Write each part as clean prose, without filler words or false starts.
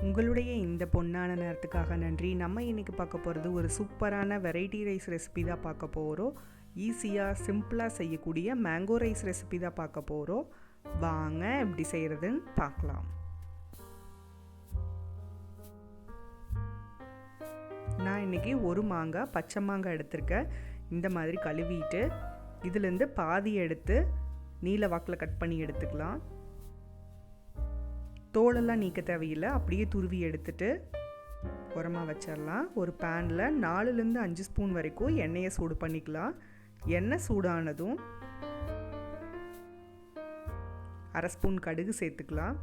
உங்களுடைய இந்த பொன்னான நேரத்துக்காக நன்றி. நம்ம இன்றைக்கி பார்க்க போகிறது ஒரு சூப்பரான வெரைட்டி ரைஸ் ரெசிபி தான் பார்க்க போகிறோம். ஈஸியாக சிம்பிளாக செய்யக்கூடிய மேங்கோ ரைஸ் ரெசிபி தான் பார்க்க போகிறோம். வாங்க எப்படி செய்கிறதுன்னு பார்க்கலாம். நான் இன்றைக்கி ஒரு மாங்காய், பச்சை மாங்காய் எடுத்திருக்கேன். இந்த மாதிரி கழுவிட்டு இதுலேருந்து பாதி எடுத்து நீல வாக்கில் கட் பண்ணி எடுத்துக்கலாம். தோலெல்லாம் நீக்க தேவையில்லை, அப்படியே துருவி எடுத்துட்டு உரமாக வச்சிடலாம். ஒரு பேனில் 4லேருந்து 5 ஸ்பூன் வரைக்கும் எண்ணெயை சூடு பண்ணிக்கலாம். எண்ணெய் சூடானதும் 1/2 ஸ்பூன் கடுகு சேர்த்துக்கலாம்.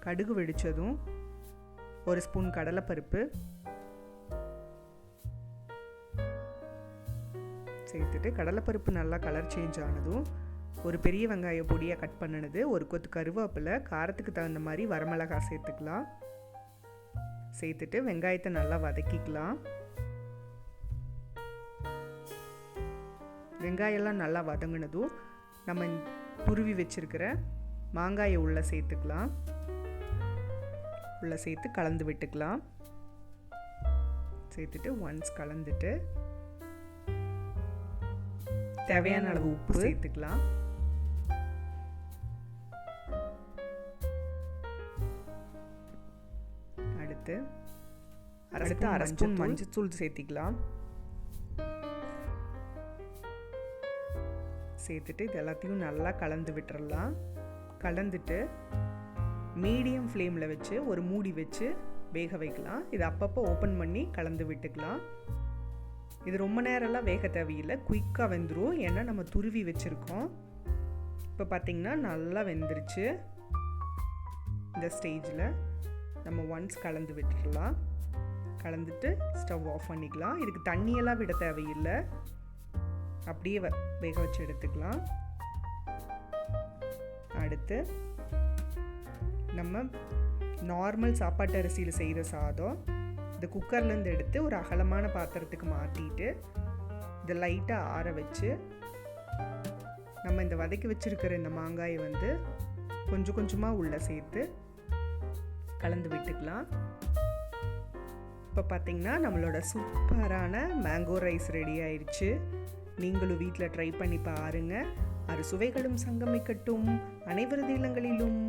கடுகு வெடித்ததும் 1 ஸ்பூன் கடலைப்பருப்பு சேர்த்துட்டு, கடலைப்பருப்பு நல்லா கலர் சேஞ்ச் ஆனதும் ஒரு பெரிய வெங்காய பொடியாக கட் பண்ணினது, ஒரு கொத்து கருவேப்பிலை, காரத்துக்கு தகுந்த மாதிரி வரமிளகாய் சேர்த்துக்கலாம். சேர்த்துட்டு வெங்காயத்தை நல்லா வதக்கிக்கலாம். வெங்காயெல்லாம் நல்லா வதங்கினதும் நம்ம துருவி வச்சிருக்கிற மாங்காயை உள்ளே சேர்த்துக்கலாம். உள்ளே சேர்த்து கலந்து விட்டுக்கலாம். சேர்த்துட்டு ஒன்ஸ் கலந்துட்டு தேவையான அளவு உப்பு சேர்த்துக்கலாம். அடுத்து 1/2 ஸ்பூன் மஞ்சள் சேர்த்திக்கலாம். சேர்த்துட்டு இது எல்லாத்தையும் நல்லா கலந்து விட்டுறலாம். கலந்துட்டு மீடியம் ஃப்ளேமில் வச்சு ஒரு மூடி வச்சு வேக வைக்கலாம். இது அப்பப்போ ஓப்பன் பண்ணி கலந்து விட்டுக்கலாம். இது ரொம்ப நேரம்லாம் வேக தேவையில்லை, குயிக்காக வெந்துடும். ஏன்னா நம்ம துருவி வச்சுருக்கோம். இப்போ பார்த்திங்கன்னா நல்லா வெந்துருச்சு. இந்த ஸ்டேஜில் நம்ம ஒன்ஸ் கலந்து விட்டுடலாம். கலந்துட்டு ஸ்டவ் ஆஃப் பண்ணிக்கலாம். இதுக்கு தண்ணியெல்லாம் விட தேவையில்லை, அப்படியே வேக வச்சு எடுத்துக்கலாம். அடுத்து நம்ம நார்மல் சாப்பாட்டு அரிசியில் செய்கிற சாதம் இந்த குக்கர்லேருந்து எடுத்து ஒரு அகலமான பாத்திரத்துக்கு மாற்றிட்டு இதை லைட்டாக ஆற வச்சு நம்ம இந்த வதக்கி வச்சுருக்கிற இந்த மாங்காயை வந்து கொஞ்சம் கொஞ்சமாக உள்ளே சேர்த்து கலந்து விட்டுக்கலாம். இப்போ பார்த்திங்கன்னா நம்மளோட சூப்பரான மேங்கோ ரைஸ் ரெடி ஆயிடுச்சு. நீங்களும் வீட்டில் ட்ரை பண்ணி பாருங்கள். அறுசுவைகளும் சங்கமிக்கட்டும். அனைவரது இல்லங்களிலும்